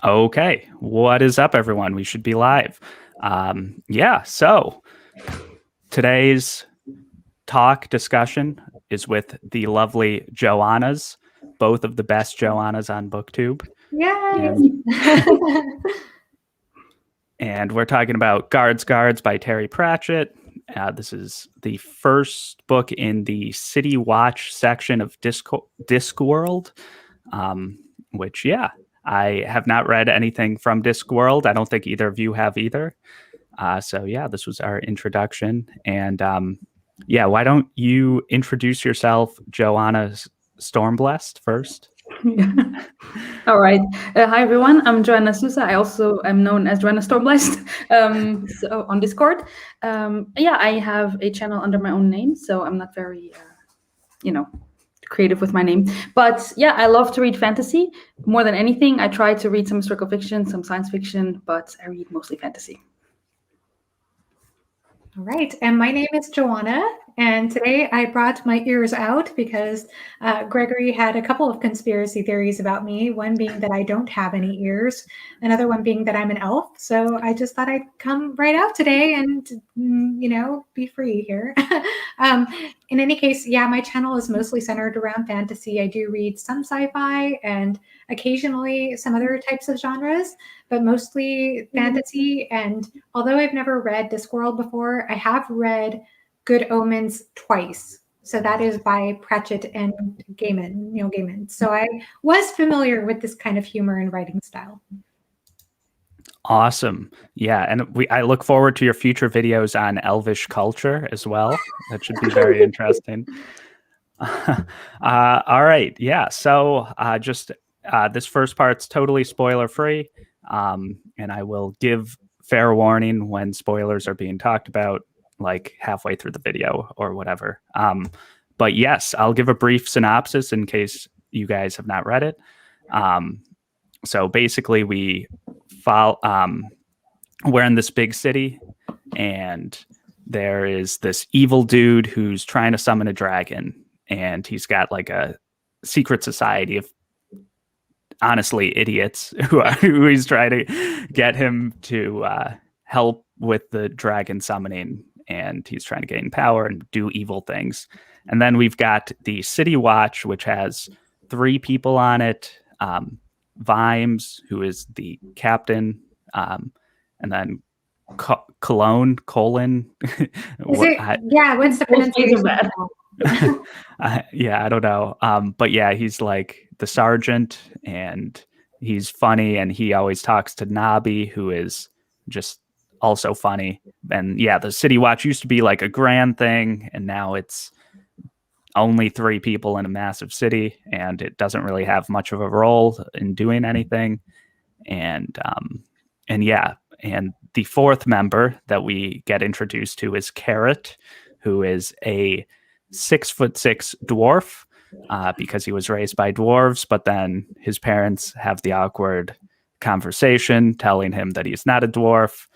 Okay, what is up, everyone? We should be live. So today's talk discussion is with the lovely Joannas, both of the best Joannas on BookTube. Yay! And we're talking about Guards by Terry Pratchett. This is the first book in the City Watch section of Discworld, which, I have not read anything from Discworld. I don't think either of you have either. This was our introduction. And why don't you introduce yourself, Joanna Stormblessed, first? Yeah. All right. Hi, everyone. I'm Joanna Sousa. I also am known as Joanna Stormblessed so on Discord. I have a channel under my own name, so I'm not very, creative with my name. But yeah, I love to read fantasy more than anything. I try to read some historical fiction, some science fiction, but I read mostly fantasy. All right, and my name is Joanna, and today I brought my ears out because Gregory had a couple of conspiracy theories about me, one being that I don't have any ears, another one being that I'm an elf, so I just thought I'd come right out today and, be free here. In any case, my channel is mostly centered around fantasy. I do read some sci-fi and occasionally some other types of genres, but mostly fantasy. And although I've never read Discworld before, I have read Good Omens twice. So that is by Pratchett and Gaiman, Neil Gaiman. So I was familiar with this kind of humor and writing style. Awesome. Yeah, and I look forward to your future videos on Elvish culture as well. That should be very interesting. All right. Yeah. So this first part's totally spoiler free. And I will give fair warning when spoilers are being talked about, like halfway through the video or whatever. But yes, I'll give a brief synopsis in case you guys have not read it. So basically we're in this big city, and there is this evil dude who's trying to summon a dragon, and he's got like a secret society of honestly idiots who he's trying to get him to help with the dragon summoning, and he's trying to gain power and do evil things. And then we've got the City Watch, which has 3 people on it. Vimes, who is the captain, and then Colon. What's the pronunciation? I don't know. But yeah, he's like the sergeant, and he's funny, and he always talks to Nabi, who is just also funny. And yeah, the City Watch used to be like a grand thing, and now it's only 3 people in a massive city, and it doesn't really have much of a role in doing anything. And the 4th member that we get introduced to is Carrot, who is a 6'6" dwarf, because he was raised by dwarves, but then his parents have the awkward conversation telling him that he's not a dwarf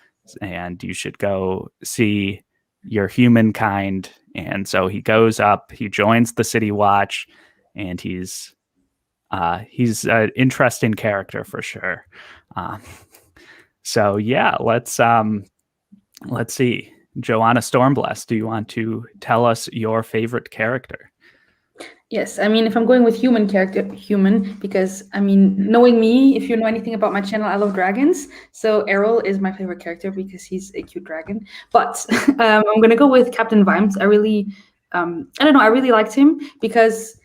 and you should go see your humankind. And so he goes up, he joins the City Watch, and he's an interesting character for sure. Let's see. Joanna Stormblessed, do you want to tell us your favorite character? Yes, I mean, if I'm going with human, because, I mean, knowing me, if you know anything about my channel, I love dragons. So Errol is my favorite character because he's a cute dragon. But I'm going to go with Captain Vimes. I really liked him because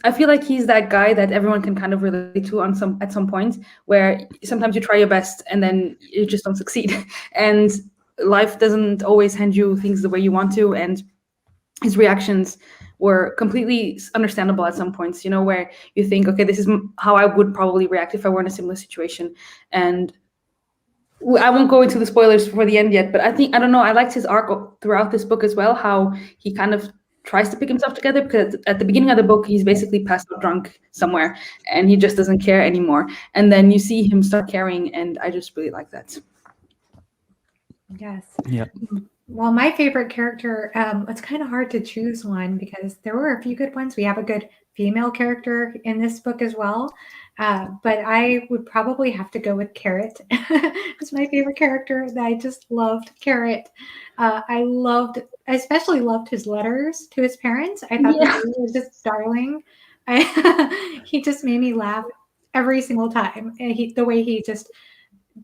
I feel like he's that guy that everyone can kind of relate to at some point, where sometimes you try your best and then you just don't succeed. And life doesn't always hand you things the way you want to. And his reactions were completely understandable at some points, where you think, okay, this is how I would probably react if I were in a similar situation. And I won't go into the spoilers for the end yet, but I liked his arc throughout this book as well, how he kind of tries to pick himself together, because at the beginning of the book, he's basically passed out drunk somewhere and he just doesn't care anymore. And then you see him start caring, and I just really like that. Yes. Yeah. Well, my favorite character, it's kind of hard to choose one because there were a few good ones. We have a good female character in this book as well. But I would probably have to go with Carrot. It's my favorite character. I just loved Carrot. I especially loved his letters to his parents. I thought that they were just darling. He just made me laugh every single time. And the way he just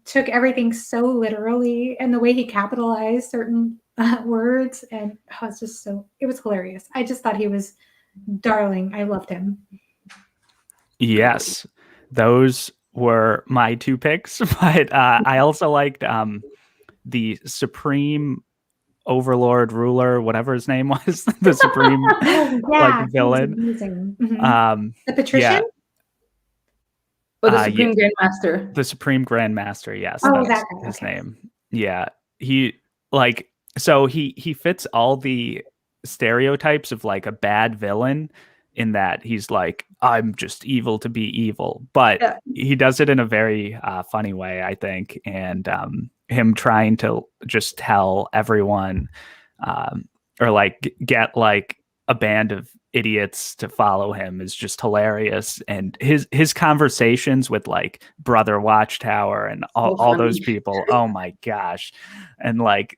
took everything so literally, and the way he capitalized certain words, and it was hilarious. I just thought he was darling. I loved him. Yes, those were my two picks, but I also liked the Supreme Overlord ruler, whatever his name was, the Supreme like villain. Mm-hmm. The Patrician? Yeah. Or the Supreme Grandmaster. The Supreme Grandmaster, yes, that's his name. Yeah. He fits all the stereotypes of like a bad villain, in that he's like, I'm just evil to be evil, but he does it in a very funny way, I think. And him trying to just tell everyone or like get like a band of idiots to follow him is just hilarious. And his conversations with like Brother Watchtower and all those people, oh my gosh. And like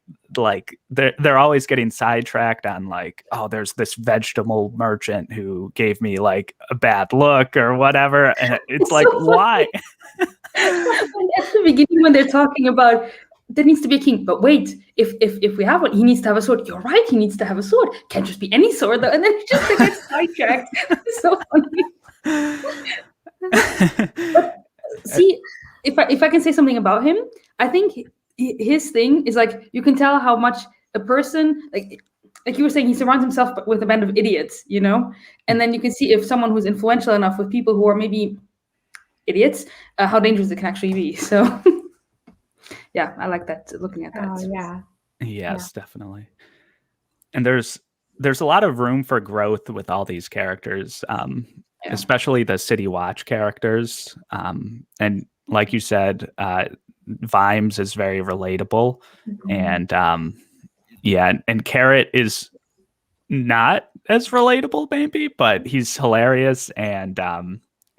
they're always getting sidetracked on like, oh, there's this vegetable merchant who gave me like a bad look or whatever, and it's like, so why? At the beginning when they're talking about there needs to be a king, but wait, if we have one, he needs to have a sword. You're right, he needs to have a sword. Can't just be any sword though. And then he just gets sidetracked. It's so funny. But see, if I can say something about him, I think his thing is like, you can tell how much a person, like you were saying, he surrounds himself with a band of idiots, you know? And then you can see if someone who's influential enough with people who are maybe idiots, how dangerous it can actually be. So yeah, I like that, looking at that. Oh, yeah. Yes, definitely. And there's a lot of room for growth with all these characters, especially the City Watch characters. And like you said, Vimes is very relatable. Mm-hmm. And Carrot is not as relatable maybe, but he's hilarious, and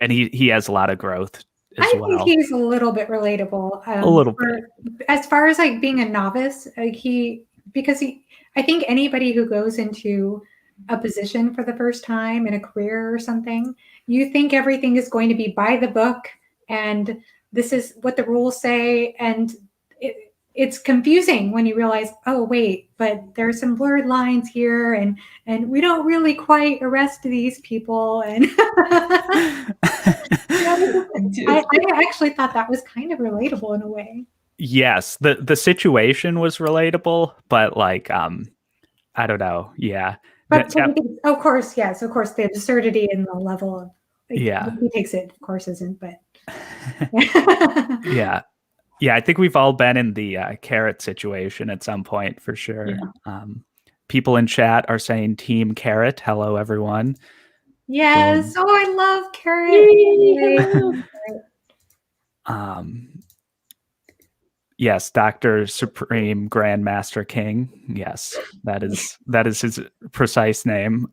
he has a lot of growth as well. I think he's a little bit relatable. A little bit. As far as like being a novice, I think anybody who goes into a position for the first time in a career or something, you think everything is going to be by the book and this is what the rules say, and it's confusing when you realize, oh wait, but there's some blurred lines here, and we don't really quite arrest these people. And I actually thought that was kind of relatable in a way. Yes, the situation was relatable, but like I don't know, yeah. But of course, yes, of course, the absurdity and the level of he takes it, of course, isn't, but yeah, I think we've all been in the Carrot situation at some point for sure. Yeah. People in chat are saying Team Carrot. Hello, everyone. Yes. I love Carrot. Yes, Dr. Supreme Grandmaster King. Yes, that is his precise name.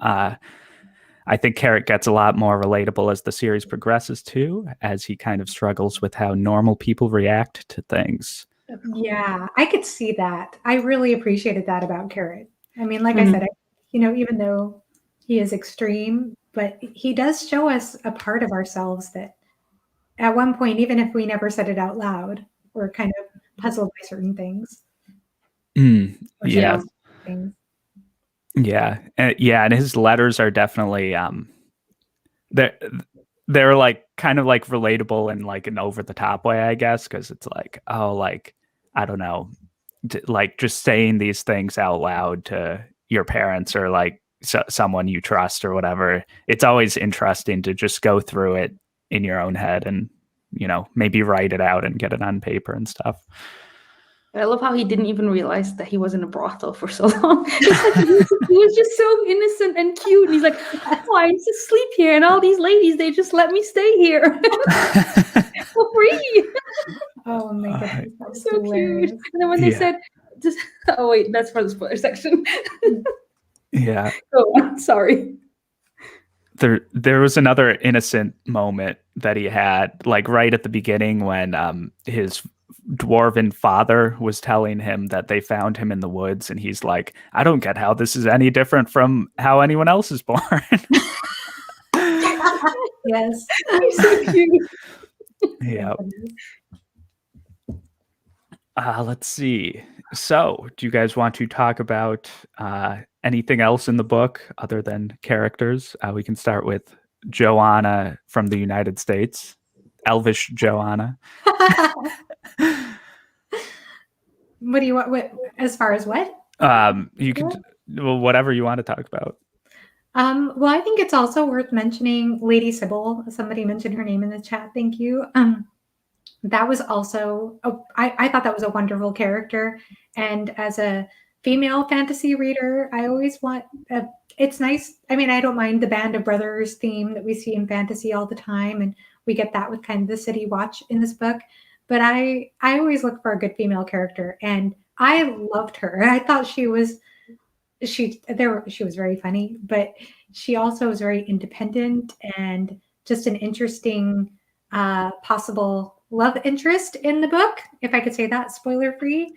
I think Carrot gets a lot more relatable as the series progresses too, as he kind of struggles with how normal people react to things. Yeah, I could see that. I really appreciated that about Carrot. I mean, like I said, even though he is extreme, but he does show us a part of ourselves that at one point, even if we never said it out loud, we're kind of puzzled by certain things. Yeah. Yeah. And his letters are definitely they're like kind of like relatable in like an over the top way, I guess, because it's like, oh, like, I don't know, like just saying these things out loud to your parents or like someone you trust or whatever. It's always interesting to just go through it in your own head and, maybe write it out and get it on paper and stuff. I love how he didn't even realize that he was in a brothel for so long. It's like he was just so innocent and cute. And he's like, oh, I just sleep here. And all these ladies, they just let me stay here for free. Oh my goodness. That's so cute. And then when they said, oh wait, that's for the spoiler section. Yeah. Oh, sorry. there was another innocent moment that he had, like right at the beginning when his dwarven father was telling him that they found him in the woods, and he's like, I don't get how this is any different from how anyone else is born. Yes. He's so cute. Yeah. Let's see. So, do you guys want to talk about anything else in the book other than characters? We can start with Joanna from the United States, Elvish Joanna. What do you want? What, as far as what? You can, well, whatever you want to talk about. Well, I think it's also worth mentioning Lady Sybil. Somebody mentioned her name in the chat. Thank you. That was also, I thought that was a wonderful character. And as a female fantasy reader, I always want, it's nice. I mean, I don't mind the Band of Brothers theme that we see in fantasy all the time. And we get that with kind of the City Watch in this book. But I always look for a good female character. And I loved her. I thought she was very funny, but she also was very independent and just an interesting possible love interest in the book, if I could say that, spoiler free.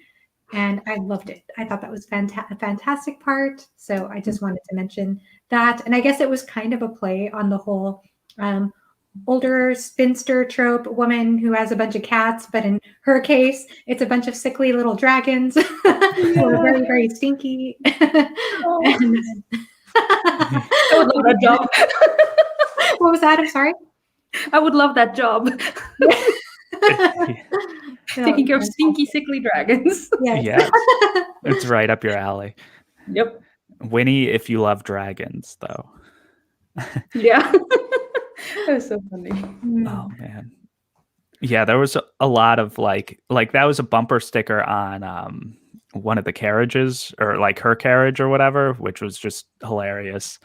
And I loved it. I thought that was a fantastic part. So I just wanted to mention that. And I guess it was kind of a play on the whole older spinster trope woman who has a bunch of cats, but in her case, it's a bunch of sickly little dragons who are very, very stinky. I would love that job. What was that? I'm sorry. I would love that job. Taking care of stinky, sickly dragons. Yes. Yeah, it's right up your alley. Yep. Winnie, if you love dragons, though. Yeah. That was so funny. Oh man. Yeah, there was a lot of like that was a bumper sticker on one of the carriages, or like her carriage or whatever, which was just hilarious.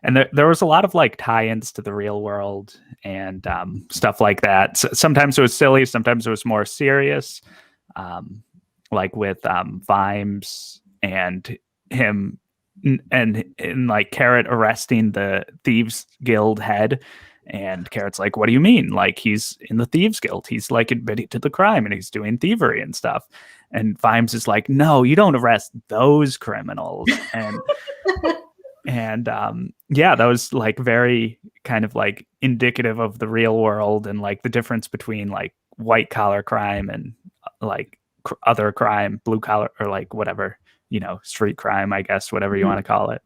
And there was a lot of like tie-ins to the real world and stuff like that. So sometimes it was silly, sometimes it was more serious, like with Vimes and him and like Carrot arresting the Thieves Guild head. And Carrot's like, what do you mean? Like, he's in the Thieves Guild. He's like admitting to the crime and he's doing thievery and stuff. And Vimes is like, no, you don't arrest those criminals. And yeah, that was like very kind of like indicative of the real world and like the difference between like white collar crime and like other crime, blue collar, or like whatever, you know, street crime, I guess, whatever you want to call it.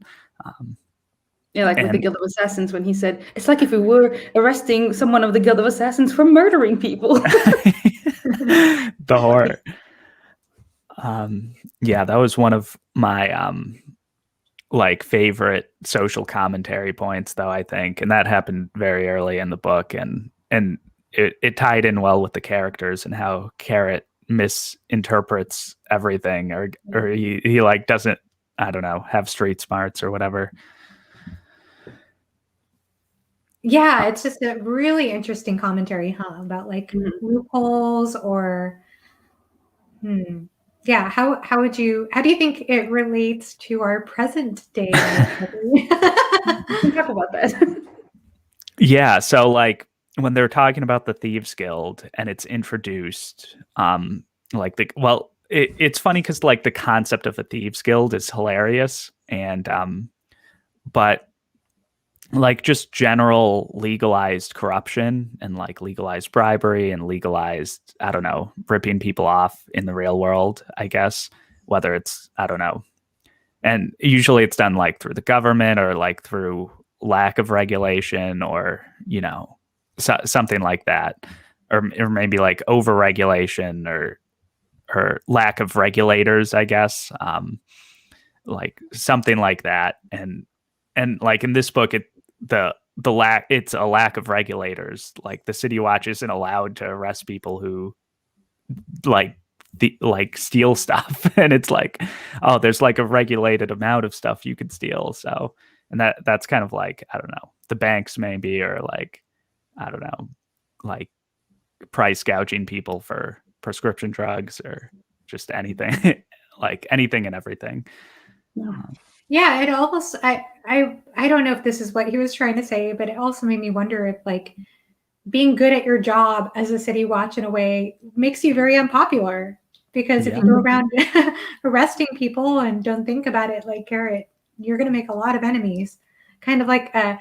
Yeah, like with the Guild of Assassins, when he said, it's like if we were arresting someone of the Guild of Assassins for murdering people. The horror. Yeah, that was one of my like favorite social commentary points, though, I think. And that happened very early in the book, and it tied in well with the characters and how Carrot misinterprets everything, or he like doesn't, I don't know, have street smarts or whatever. Yeah, it's just a really interesting commentary, huh? About like loopholes or yeah, how do you think it relates to our present day? We can talk about that. Yeah, so like when they're talking about the Thieves Guild and it's introduced, like it's funny because like the concept of a Thieves Guild is hilarious, and but like just general legalized corruption and like legalized bribery and legalized, I don't know, ripping people off in the real world, I guess, whether it's, I don't know. And usually it's done like through the government or like through lack of regulation, or, you know, something like that, or maybe like over regulation or lack of regulators, I guess, like something like that. And like in this book, it's a lack of regulators. Like the City Watch isn't allowed to arrest people who like steal stuff. And it's like, oh, there's like a regulated amount of stuff you could steal. So, and that's kind of like, I don't know, the banks maybe, or like, I don't know, like price gouging people for prescription drugs or just anything, like anything and everything. Yeah, it almost I don't know if this is what he was trying to say, but it also made me wonder if like being good at your job as a city watch in a way makes you very unpopular. Because if you go around arresting people and don't think about it like Garrett, you're going to make a lot of enemies. Kind of like I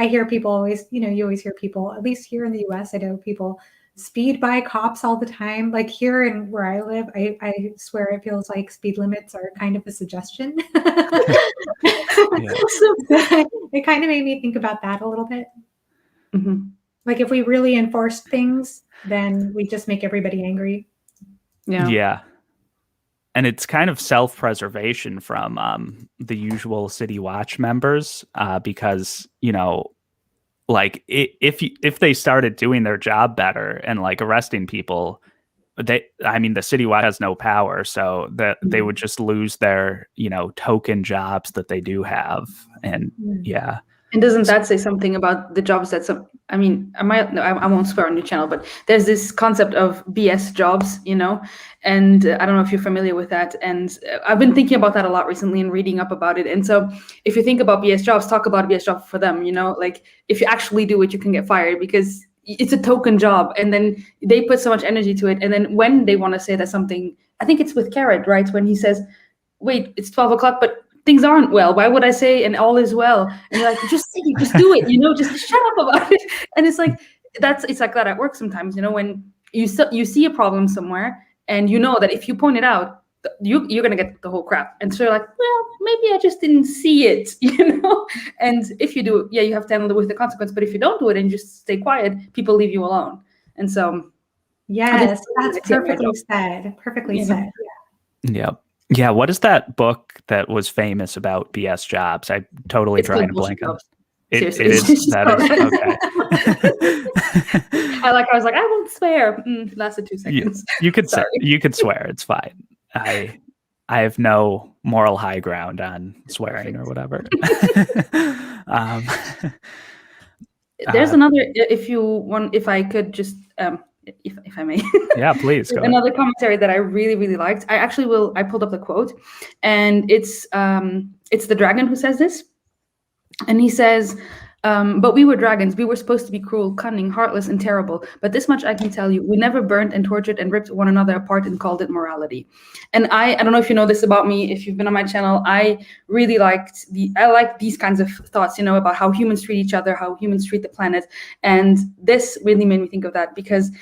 hear people always, you always hear people, at least here in the US, I know people speed by cops all the time. Like here in where I live, I swear it feels like speed limits are kind of a suggestion. It kind of made me think about that a little bit. Mm-hmm. Like if we really enforced things, then we just make everybody angry. Yeah. And it's kind of self-preservation from the usual City Watch members because, like if they started doing their job better and like arresting people, the City Watch has no power, so that they would just lose their, token jobs that they do have. And yeah. And doesn't that say something about the jobs that I won't swear on your channel, but there's this concept of BS jobs, and I don't know if you're familiar with that. And I've been thinking about that a lot recently and reading up about it. And so if you think about BS jobs, talk about a BS job for them, like if you actually do it, you can get fired because it's a token job. And then they put so much energy to it. And then when they want to say that something, I think it's with Carrot, right? When he says, wait, it's 12 o'clock, but things aren't well. Why would I say and all is well? And you're like, just do it, just shut up about it. And it's like it's like that at work sometimes, when you see a problem somewhere and you know that if you point it out, you're gonna get the whole crap. And so you're like, well, maybe I just didn't see it, And if you do it, you have to handle it with the consequence. But if you don't do it and just stay quiet, people leave you alone. And so yes, that's perfectly said. Perfectly said. Yeah. Yeah, what is that book that was famous about BS jobs? I totally drawing a blank on it. It is that okay. I was like, I won't swear. Lasted 2 seconds. You could say you could swear. It's fine. I have no moral high ground on swearing or whatever. There's another. If I could just. If I may. Yeah, please. Go another commentary that I really, really liked. I pulled up the quote, and it's the dragon who says this. And he says, but we were dragons. We were supposed to be cruel, cunning, heartless, and terrible. But this much I can tell you. We never burned and tortured and ripped one another apart and called it morality. And I don't know if you know this about me. If you've been on my channel, I really like these kinds of thoughts, about how humans treat each other, how humans treat the planet. And this really made me think of that because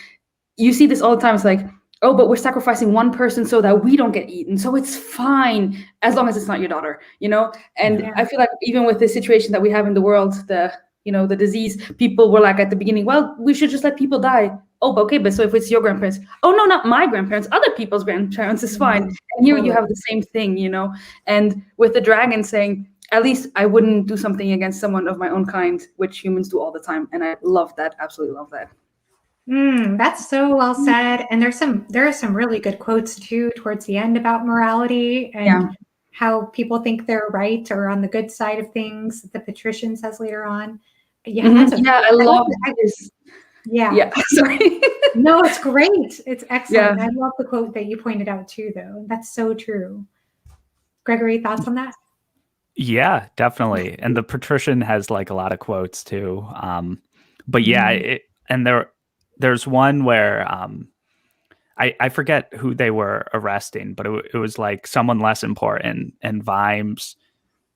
you see this all the time. It's like, oh, but we're sacrificing one person so that we don't get eaten. So it's fine as long as it's not your daughter, And I feel like even with the situation that we have in the world, the disease, people were like at the beginning, well, we should just let people die. Oh, okay, but so if it's your grandparents, oh no, not my grandparents, other people's grandparents is fine. And here you have the same thing, And with the dragon saying, at least I wouldn't do something against someone of my own kind, which humans do all the time. And I love that, absolutely love that. That's so well said. And there are some really good quotes too towards the end about morality and how people think they're right or on the good side of things. The patrician says later on. I love this. Yeah. Sorry. No, it's great. It's excellent. I love the quote that you pointed out too, though. That's so true. Gregory, thoughts on that? Yeah, definitely. And the patrician has like a lot of quotes too. But there's one where I forget who they were arresting, but it was like someone less important, and Vimes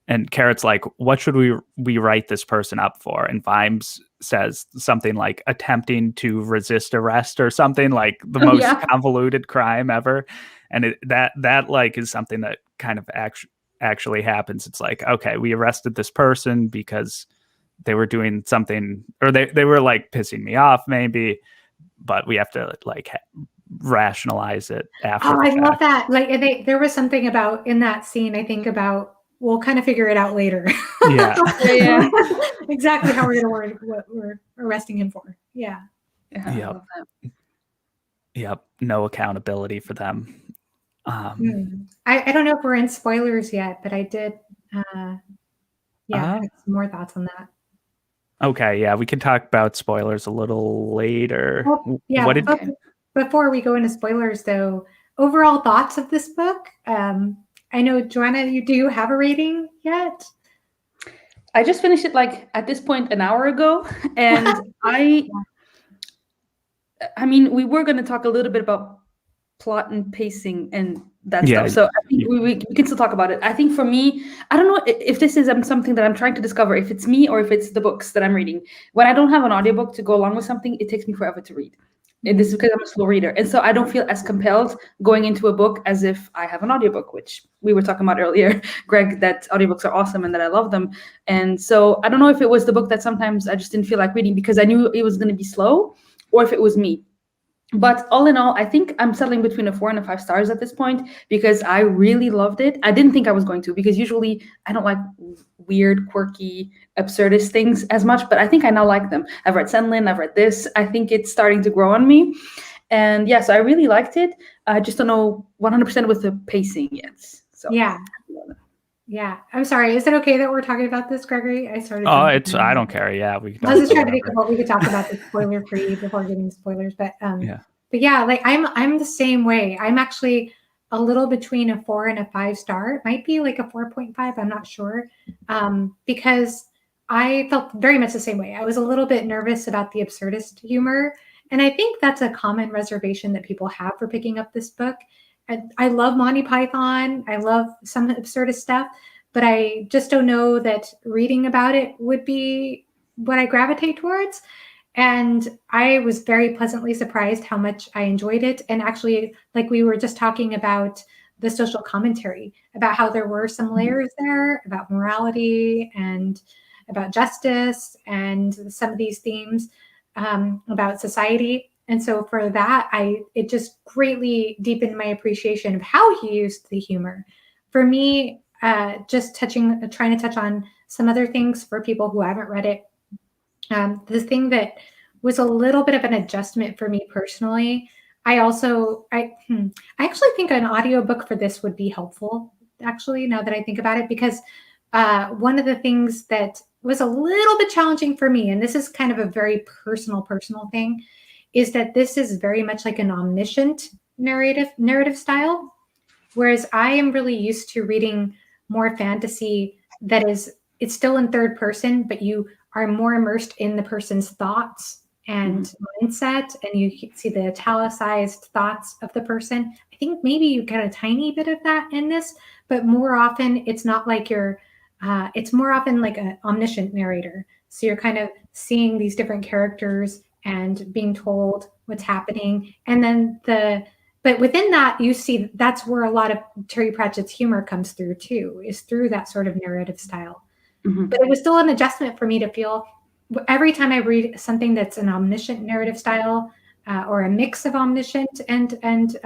and Carrot's like, what should we write this person up for? And Vimes says something like attempting to resist arrest or something, like the most convoluted crime ever. And that like is something that kind of actually happens. It's like, okay, we arrested this person because they were doing something, or they were like pissing me off maybe, but we have to like rationalize it after. Oh, I love that. Like there was something about in that scene, I think about, we'll kind of figure it out later. Yeah. Exactly how we're going to word what we're arresting him for. Yeah. I love that. Yep. No accountability for them. I don't know if we're in spoilers yet, but I did. I have some more thoughts on that. Okay, yeah, we can talk about spoilers a little later. Well, yeah, before we go into spoilers, though, overall thoughts of this book. I know, Joanna, do you have a rating yet? I just finished it like at this point an hour ago, and I mean, we were going to talk a little bit about plot and pacing and that Yeah, stuff. So I think we can still talk about it. I think for me, I don't know if this is something that I'm trying to discover, if it's me or if it's the books that I'm reading. When I don't have an audiobook to go along with something, it takes me forever to read. This is because I'm a slow reader. And so I don't feel as compelled going into a book as if I have an audiobook, which we were talking about earlier, Greg, that audiobooks are awesome and that I love them. And so I don't know if it was the book that sometimes I just didn't feel like reading because I knew it was going to be slow, or if it was me. But all in all, I think I'm settling between a 4 and a 5 stars at this point because I really loved it. I didn't think I was going to, because usually I don't like weird, quirky, absurdist things as much, but I think I now like them. I've read Senlin, I've read this. I think it's starting to grow on me. And yeah, so I really liked it. I just don't know 100% with the pacing yet. So Yeah. Yeah. I'm sorry. Is it okay that we're talking about this, Gregory? I started. Oh, I don't care. Yeah, we can I was just talk trying to about think of what we could talk about this spoiler free before getting spoilers. But yeah, like I'm the same way. I'm actually a little between a 4 and a 5 star. It might be like a 4.5. I'm not sure. Because I felt very much the same way. I was a little bit nervous about the absurdist humor. And I think that's a common reservation that people have for picking up this book. I love Monty Python. I love some absurdist stuff, but I just don't know that reading about it would be what I gravitate towards. And I was very pleasantly surprised how much I enjoyed it. And actually, like we were just talking about the social commentary, about how there were some layers there about morality and about justice and some of these themes about society. And so for that, it just greatly deepened my appreciation of how he used the humor. For me, just trying to touch on some other things for people who haven't read it. The thing that was a little bit of an adjustment for me personally, I actually think an audiobook for this would be helpful, actually, now that I think about it, because one of the things that was a little bit challenging for me, and this is kind of a very personal thing, is that this is very much like an omniscient narrative style, whereas I am really used to reading more fantasy it's still in third person, but you are more immersed in the person's thoughts and mindset, and you see the italicized thoughts of the person. I think maybe you get a tiny bit of that in this, but more often it's not like it's more often like an omniscient narrator. So you're kind of seeing these different characters and being told what's happening. And then but within that, you see that's where a lot of Terry Pratchett's humor comes through too, is through that sort of narrative style. But it was still an adjustment for me to feel every time I read something that's an omniscient narrative style or a mix of omniscient and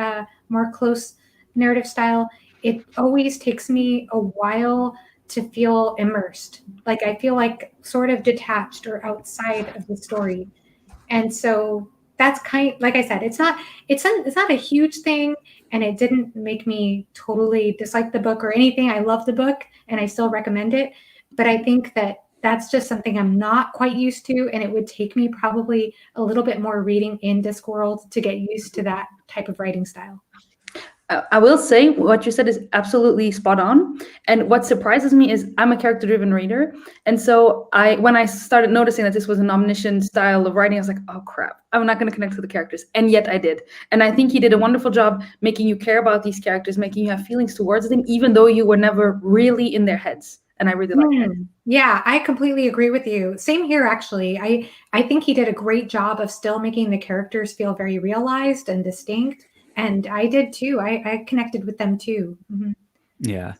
more close narrative style, it always takes me a while to feel immersed. Like I feel like sort of detached or outside of the story. And so that's like I said, it's not a huge thing, and it didn't make me totally dislike the book or anything. I love the book and I still recommend it. But I think that that's just something I'm not quite used to, and it would take me probably a little bit more reading in Discworld to get used to that type of writing style. I will say what you said is absolutely spot on. And what surprises me is I'm a character-driven reader. And so when I started noticing that this was an omniscient style of writing, I was like, oh crap, I'm not going to connect with the characters. And yet I did. And I think he did a wonderful job making you care about these characters, making you have feelings towards them, even though you were never really in their heads. And I really like that. Yeah, I completely agree with you. Same here, actually. I think he did a great job of still making the characters feel very realized and distinct. And I did too. I connected with them too. Mm-hmm. Yeah.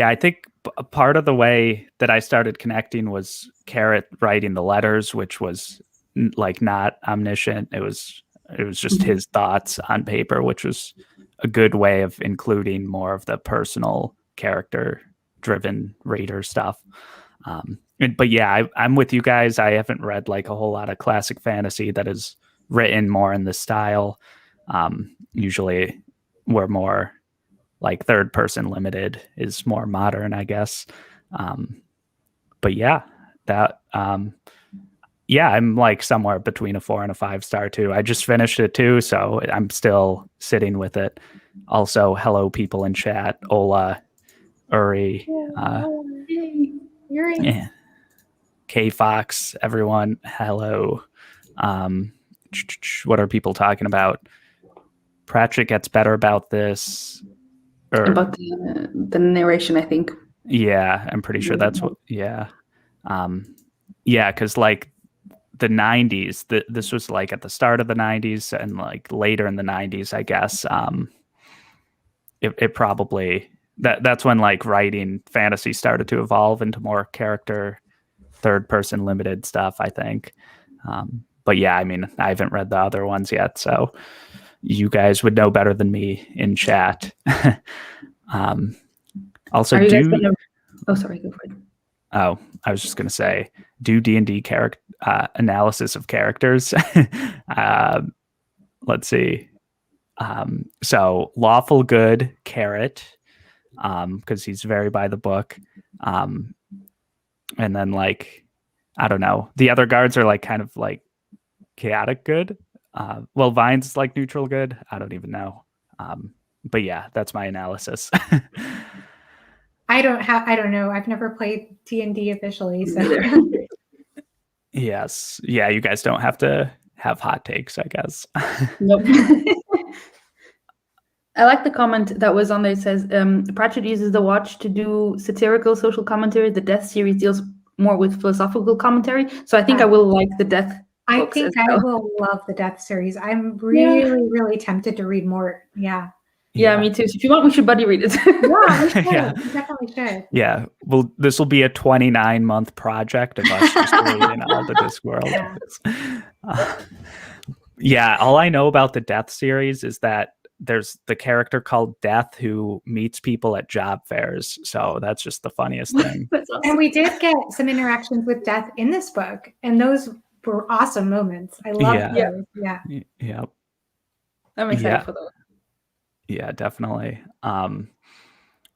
I think part of the way that I started connecting was Carrot writing the letters, which was like not omniscient. It was just his thoughts on paper, which was a good way of including more of the personal character driven reader stuff. But yeah, I'm with you guys. I haven't read like a whole lot of classic fantasy that is written more in the style. Usually we're more like third person limited is more modern, I guess. But yeah, I'm like somewhere between a 4 and a 5 star too. I just finished it too, so I'm still sitting with it. Also, hello people in chat. Ola, Uri. Yuri. Yeah. K Fox, everyone, hello. What are people talking about? Pratchett gets better about this. About the narration, I think. Yeah, I'm pretty sure that's what. Yeah, because like the 90s, this was like at the start of the 90s and like later in the 90s, I guess. It probably that's when like writing fantasy started to evolve into more character, third person limited stuff, I think. But yeah, I mean, I haven't read the other ones yet, so you guys would know better than me in chat. Also, are you guys gonna... Oh, sorry, go for it. Oh, I was just gonna say, do D&D character analysis of characters. Let's see. So lawful good Carrot, because he's very by the book. And then like, I don't know. The other guards are like kind of like chaotic good. Well, Vine's like neutral good. I don't even know. But yeah, that's my analysis. I don't know. I've never played D&D officially, so Yes. Yeah, you guys don't have to have hot takes, I guess. Nope. I like the comment that was on there. It says, Pratchett uses the watch to do satirical social commentary. The Death series deals more with philosophical commentary. So I think I will like the Death I books think as I well. will love the Death series. I'm really, really tempted to read more. Yeah. Yeah, me too. So if you want, we should buddy read it. Yeah, we should. Yeah. We definitely should. Yeah. Well, this will be a 29-month project of us just reading all the Discworld. Yeah. All I know about the Death series is that there's the character called Death who meets people at job fairs. So that's just the funniest thing. That's awesome. And we did get some interactions with Death in this book, and those were awesome moments. I love those. Yeah. Yeah. I'm excited for those. Yeah, definitely. And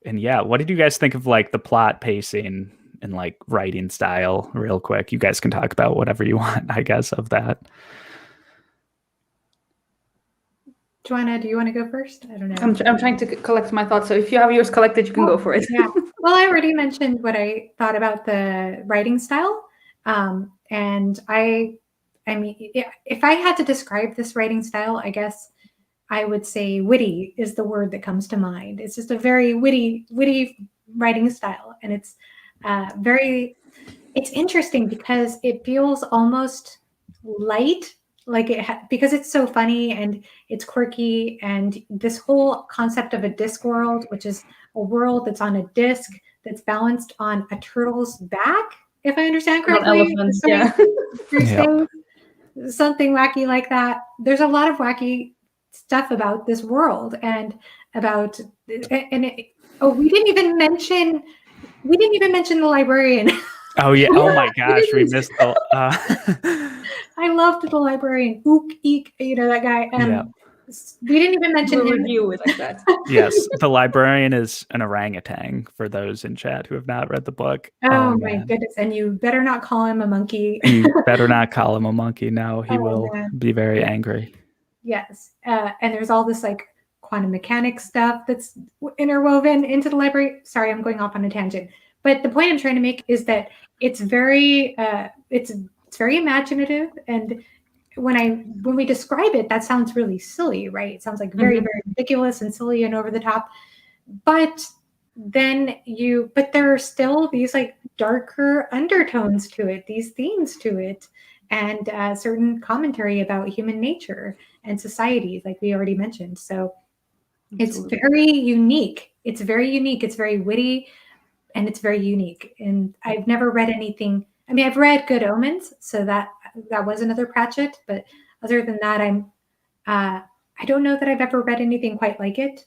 yeah, what did you guys think of like the plot pacing and like writing style real quick? You guys can talk about whatever you want, I guess, of that. Joanna, do you want to go first? I don't know. I'm trying to collect my thoughts. So if you have yours collected, you can go for it. Yeah. Well, I already mentioned what I thought about the writing style. And I mean, if I had to describe this writing style, I guess I would say witty is the word that comes to mind. It's just a very witty writing style. And it's it's interesting because it feels almost light, like because it's so funny and it's quirky, and this whole concept of a disc world, which is a world that's on a disc that's balanced on a turtle's back, if I understand correctly. Elephants, yeah. Something wacky like that. There's a lot of wacky stuff about this world and about we didn't even mention the librarian. Oh yeah. Oh my gosh, we missed the I loved the librarian. Ook Eek, that guy. We didn't even mention him. Review it like that. Yes, the librarian is an orangutan for those in chat who have not read the book. Oh my goodness. And you better not call him a monkey. You better not call him a monkey. No, he will be very angry. Yes. And there's all this like quantum mechanics stuff that's interwoven into the library. Sorry, I'm going off on a tangent. But the point I'm trying to make is that it's very it's very imaginative, and when we describe it, that sounds really silly, right? It sounds like very, very ridiculous and silly and over the top. But then there are still these like darker undertones to it, these themes to it, and certain commentary about human nature and society, like we already mentioned. So it's very unique. It's very unique. It's very witty, and it's very unique. And I've never read anything. I mean, I've read Good Omens, so that was another Pratchett. But other than that, I don't know that I've ever read anything quite like it.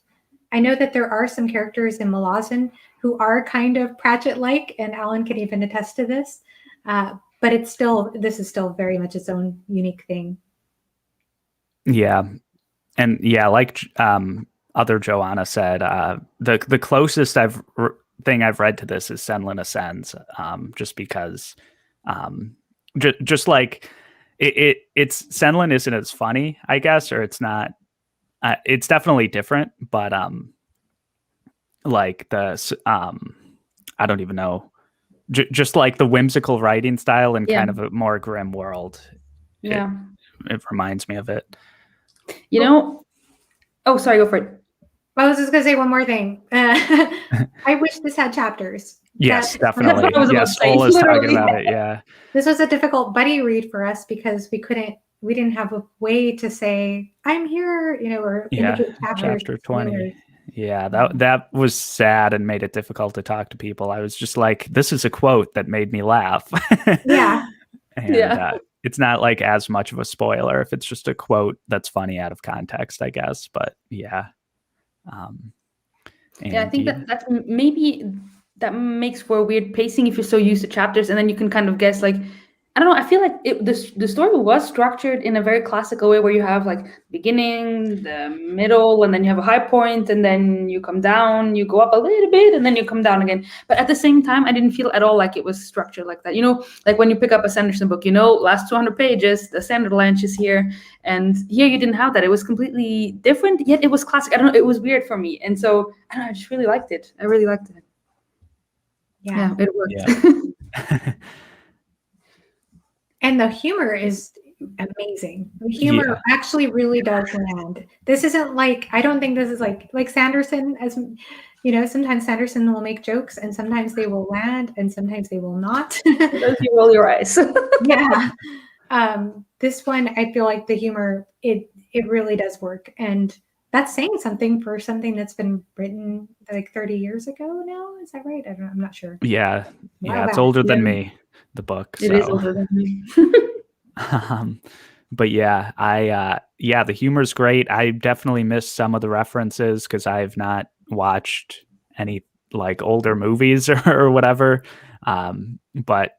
I know that there are some characters in Malazan who are kind of Pratchett-like, and Alan can even attest to this. But this is still very much its own unique thing. Yeah, and yeah, like other Joanna said, the closest thing I've read to this is Senlin Ascends, just because, just like it's Senlin isn't as funny, I guess, or it's not. It's definitely different, but like I don't even know just like the whimsical writing style and Yeah. kind of a more grim world. Yeah. It reminds me of it. You know, oh, sorry, go for it. I was just going to say one more thing. I wish this had chapters. Yes, That- definitely. That's what I was about Yes, to say, Ola's talking literally. about it. Yeah. This was a difficult buddy read for us because we didn't have a way to say, I'm here, or Yeah. indicate chapters. Chapter 20. spoilers. Yeah, that was sad and made it difficult to talk to people. I was just like, this is a quote that made me laugh. Yeah. And it's not like as much of a spoiler if it's just a quote that's funny out of context, I guess. But yeah. Yeah, I think that's maybe that makes for weird pacing if you're so used to chapters, and then you can kind of guess, like, I don't know. I feel like the story was structured in a very classical way, where you have like beginning, the middle, and then you have a high point, and then you come down, you go up a little bit, and then you come down again. But at the same time, I didn't feel at all like it was structured like that. Like when you pick up a Sanderson book, last 200 pages, the standard length is here, and here you didn't have that. It was completely different, yet it was classic. I don't know. It was weird for me, and so I don't know. I just really liked it. I really liked it. Yeah, it worked. Yeah. And the humor is amazing. The humor actually really does land. This isn't like, I don't think this is like Sanderson, as sometimes Sanderson will make jokes and sometimes they will land and sometimes they will not. You roll your eyes. Yeah. This one, I feel like the humor, it really does work. And that's saying something for something that's been written like 30 years ago now. Is that right? I'm not sure. Yeah. Wow, It's older than me, the book. It is older than me. But yeah, the humor's great. I definitely missed some of the references because I've not watched any like older movies or whatever. But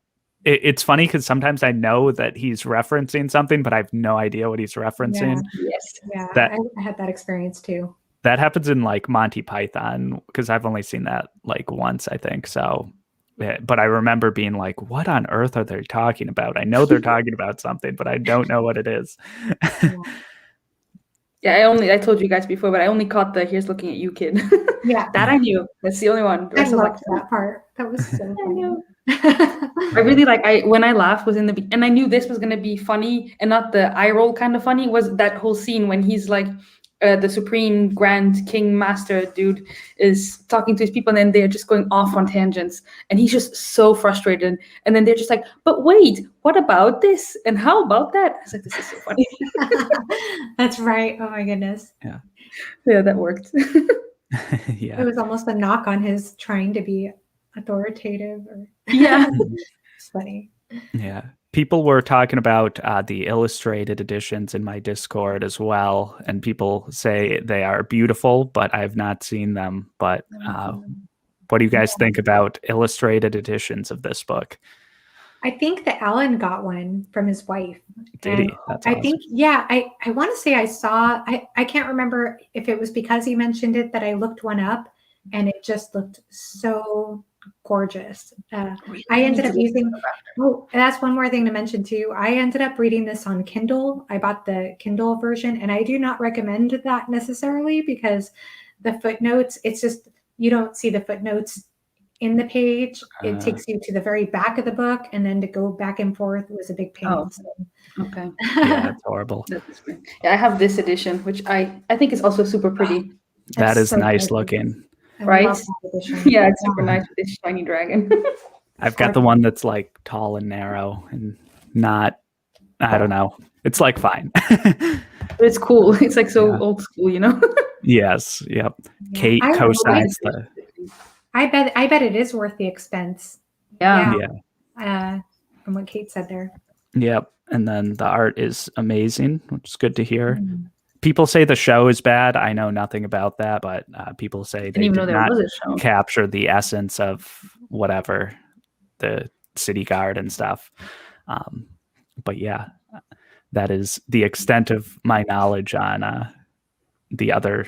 it's funny because sometimes I know that he's referencing something, but I have no idea what he's referencing. Yeah. Yes. Yeah, I had that experience too. That happens in like Monty Python because I've only seen that like once, I think. So, but I remember being like, what on earth are they talking about? I know they're talking about something, but I don't know what it is. Yeah, I told you guys before, but I only caught the "here's looking at you" kid. Yeah. That I knew. That's the only one. I loved that part. That was so funny. I really when I laughed was in the and I knew this was gonna be funny and not the eye roll kind of funny, was that whole scene when he's like the supreme grand king master dude is talking to his people and then they're just going off on tangents and he's just so frustrated and then they're just like, but wait, what about this and how about that? I was like, this is so funny. That's right. Oh my goodness. Yeah, that worked. Yeah, it was almost a knock on his trying to be authoritative. It's funny. Yeah. People were talking about the illustrated editions in my Discord as well, and people say they are beautiful, but I've not seen them. But what do you guys think about illustrated editions of this book? I think that Alan got one from his wife. Did he? That's awesome. I think, I want to say I saw, I can't remember if it was because he mentioned it that I looked one up and it just looked so gorgeous. I ended up using, that's one more thing to mention too. I ended up reading this on Kindle. I bought the Kindle version and I do not recommend that necessarily because the footnotes, it's just, you don't see the footnotes in the page. It takes you to the very back of the book and then to go back and forth was a big pain. Okay. Yeah, it's horrible. Yeah, I have this edition, which I think is also super pretty. That is so nice looking. Right? Yeah, it's super nice with this shiny dragon. I've got the one that's like tall and narrow and not, I don't know. It's like fine. It's cool. It's like so old school, Yes. Yep. Yeah. Kate co-signs the. I bet it is worth the expense. Yeah. From what Kate said there. Yep. And then the art is amazing, which is good to hear. People say the show is bad. I know nothing about that, but people say they did not capture the essence of whatever, the city guard and stuff. But yeah, that is the extent of my knowledge on the other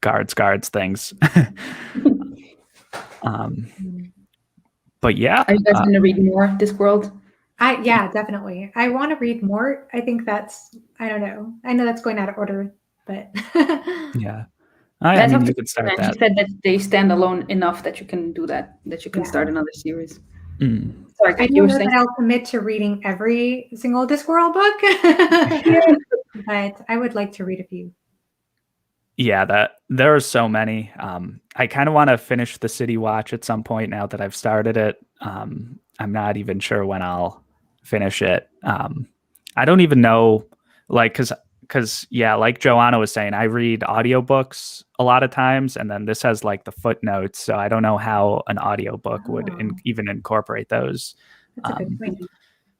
guards things. But yeah. Are you guys going to read more Discworld? Yeah, definitely. I want to read more. I think I don't know. I know that's going out of order, but yeah. I mean, you could start that. She said that they stand alone enough that you can do that you can start another series. Sorry, I Greg, you don't were know saying. that I'll commit to reading every single Discworld book, but I would like to read a few. Yeah, there are so many. I kind of want to finish the City Watch at some point now that I've started it. I'm not even sure when I'll finish it. I don't even know, like, because yeah, like Joanna was saying, I read audiobooks a lot of times, and then this has like the footnotes, so I don't know how an audiobook would even incorporate those. That's a good point.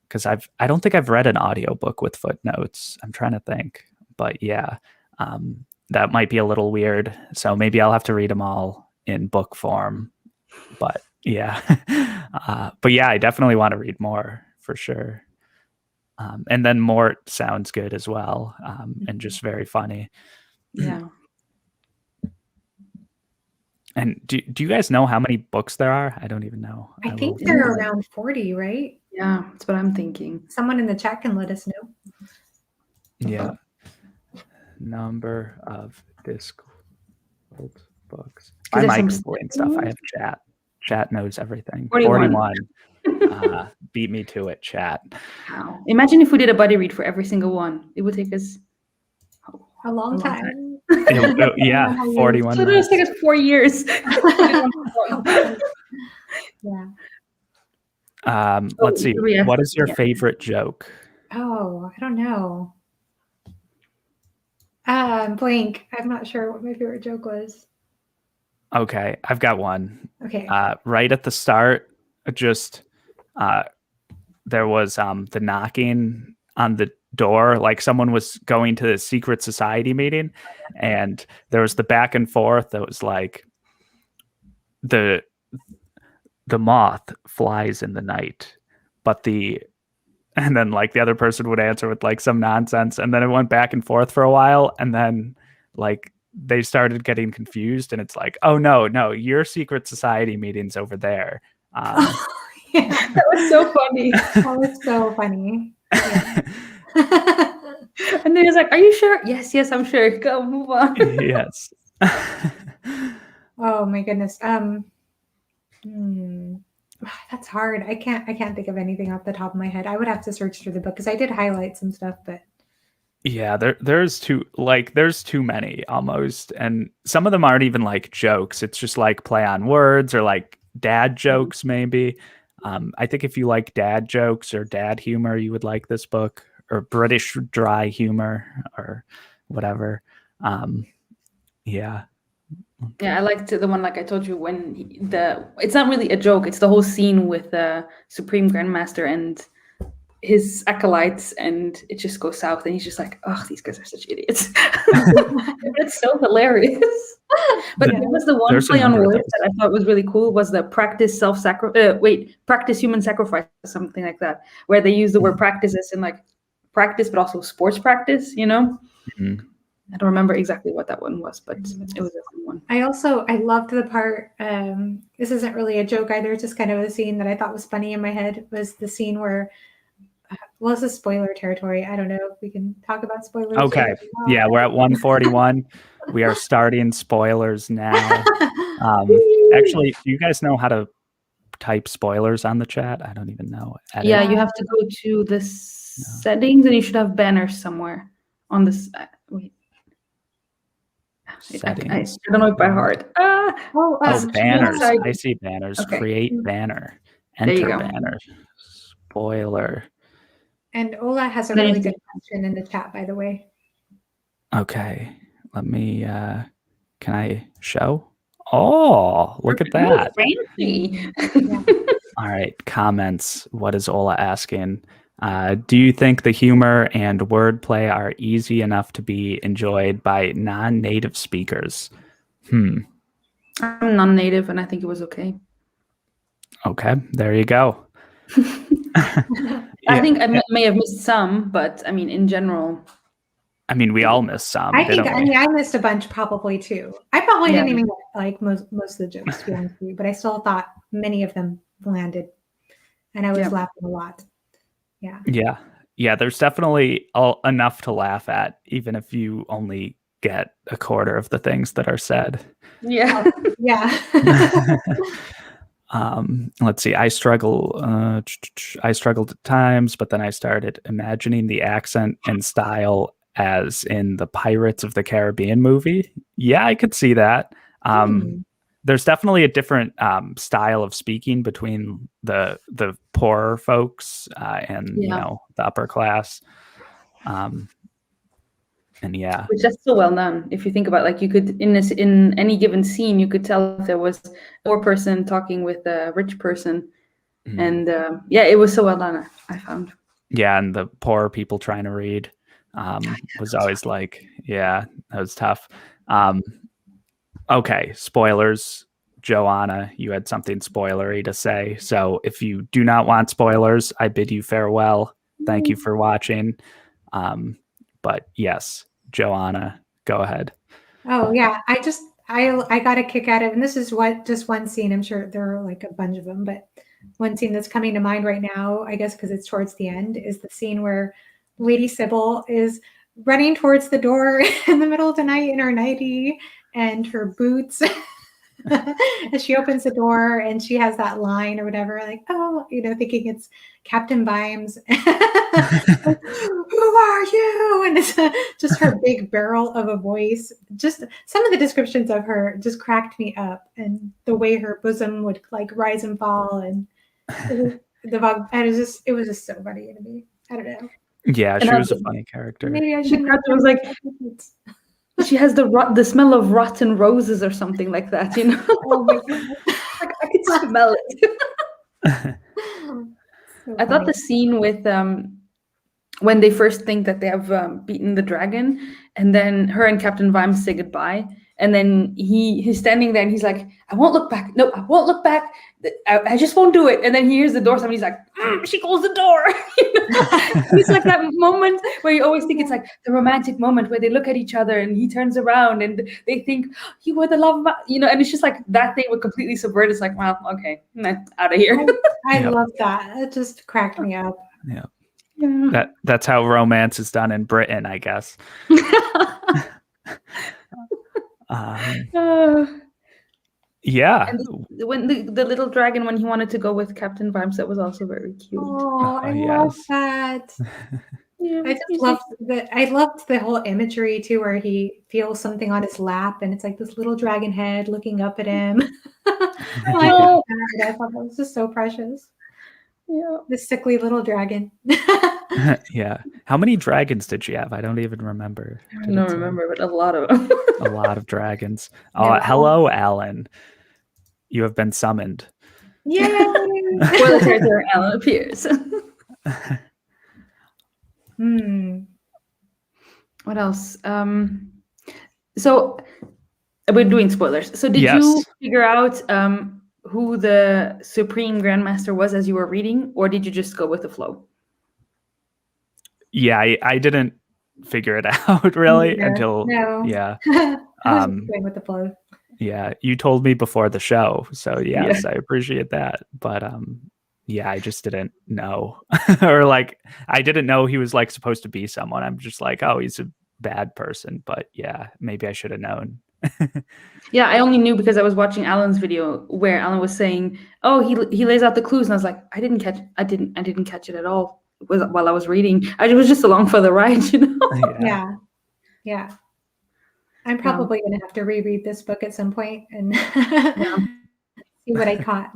Because I don't think I've read an audiobook with footnotes. I'm trying to think, but yeah. That might be a little weird. So maybe I'll have to read them all in book form. But yeah. But yeah, I definitely want to read more for sure. And then Mort sounds good as well. And just very funny. Yeah. And do you guys know how many books there are? I don't even know. I think there are around 40, right? Yeah, that's what I'm thinking. Someone in the chat can let us know. Yeah. Number of Discworld books. I might explain stuff. I have chat. Chat knows everything. 41. Beat me to it, chat. Wow. Imagine if we did a buddy read for every single one. It would take us a long time. Yeah, 41. So it would take us 4 years. Yeah. Let's see. What is your favorite joke? Oh, I don't know. Blank. I'm not sure what my favorite joke was. Okay, I've got one. Okay. Right at the start, just there was the knocking on the door, like someone was going to the secret society meeting, and there was the back and forth that was like the moth flies in the night, but and then like the other person would answer with like some nonsense, and then it went back and forth for a while, and then like they started getting confused, and it's like, oh no, your secret society meeting's over there. Yeah. That was so funny. That was so funny. Yeah. And then he was like, are you sure? Yes, I'm sure. Go, move on. Yes. Oh my goodness. That's hard. I can't think of anything off the top of my head. I would have to search through the book because I did highlight some stuff, but yeah, there's too many almost, and some of them aren't even like jokes. It's just like play on words or like dad jokes maybe. I think if you like dad jokes or dad humor, you would like this book, or British dry humor or whatever. Yeah. Yeah, I liked the one, like I told you, when it's not really a joke. It's the whole scene with the Supreme Grandmaster and his acolytes, and it just goes south, and he's just like, oh, these guys are such idiots. It's so hilarious. But it was the one play on words that I thought was really cool, was the practice human sacrifice, something like that, where they use the word practice as in like practice, but also sports practice, you know? Mm-hmm. I don't remember exactly what that one was, but it was a fun one. I loved the part, this isn't really a joke either, it's just kind of a scene that I thought was funny in my head, was the scene where, well, it's a spoiler territory. I don't know if we can talk about spoilers. Okay. Yeah, we're at 141. We are starting spoilers now. Actually, do you guys know how to type spoilers on the chat? I don't even know. Yeah, you have to go to the settings, and you should have banners somewhere on this. Wait. I don't know it by heart. Banners. I see banners. Okay. Create banner. Enter banner. Spoiler. And Ola has a really good question in the chat, by the way. Okay. Let me, can I show? Oh, look at that. Fancy. All right. Comments. What is Ola asking? Do you think the humor and wordplay are easy enough to be enjoyed by non-native speakers? I'm non-native, and I think it was okay. Okay. There you go. I think I may have missed some, but I mean, in general. I mean, we all missed some. I missed a bunch probably too. I probably didn't even like most of the jokes, to be honest with you, but I still thought many of them landed, and I was laughing a lot. Yeah. There's definitely enough to laugh at, even if you only get a quarter of the things that are said. Yeah. Yeah. Let's see. I struggled at times, but then I started imagining the accent and style as in the Pirates of the Caribbean movie. Yeah, I could see that. There's definitely a different style of speaking between the poorer folks and the upper class. And yeah, which that's so well done. If you think about, like, you could in any given scene, you could tell if there was a poor person talking with a rich person, and it was so well done. I found. Yeah, and the poor people trying to read was always like, that was tough. Okay, spoilers. Joanna, you had something spoilery to say. So if you do not want spoilers, I bid you farewell. Thank you for watching. But yes, Joanna, go ahead. Oh yeah, I got a kick out of it. And this is just one scene. I'm sure there are like a bunch of them, but one scene that's coming to mind right now, I guess because it's towards the end, is the scene where Lady Sybil is running towards the door in the middle of the night in her nightie and her boots. And she opens the door and she has that line or whatever, like, thinking it's Captain Vimes. Who are you? And it's just her big barrel of a voice. Just some of the descriptions of her just cracked me up, and the way her bosom would like rise and fall, and it was just so funny to me. I don't know. Yeah, she was a funny character. Maybe I shouldn't. It was like she has the smell of rotten roses or something like that, Oh my goodness. Like, I could smell it. So I thought funny. the scene with when they first think that they have beaten the dragon, and then her and Captain Vimes say goodbye, and then he's standing there and he's like, I won't look back. No, I won't look back. I just won't do it. And then he hears the door. Somebody's like, she closed the door. It's like that moment where you always think it's like the romantic moment where they look at each other and he turns around and they think, you were the love, and it's just like that thing would completely subvert. It's like, well, okay, out of here. I love that. It just cracked me up. Yeah. That's how romance is done in Britain, I guess. Yeah. And when the little dragon, when he wanted to go with Captain Vimes, that was also very cute. Oh, I love that. I just loved the whole imagery too, where he feels something on his lap, and it's like this little dragon head looking up at him. I thought that was just so precious. Yeah, the sickly little dragon. Yeah. How many dragons did she have? I don't even remember. I don't remember, but a lot of them. A lot of dragons. Oh, hello, Alan. You have been summoned. Yay! Spoiler character Alan appears. What else? So we're doing spoilers. So did you figure out who the Supreme Grandmaster was as you were reading, or did you just go with the flow? Yeah, I didn't figure it out really until I was going with the flow. Yeah, you told me before the show, so yes, I appreciate that. But I just didn't know, or like I didn't know he was like supposed to be someone. I'm just like, oh, he's a bad person. But yeah, maybe I should have known. Yeah, I only knew because I was watching Alan's video where Alan was saying, "Oh, he lays out the clues," and I was like, I didn't catch it at all while I was reading. I was just along for the ride, Yeah. I'm probably going to have to reread this book at some point and see what I catch.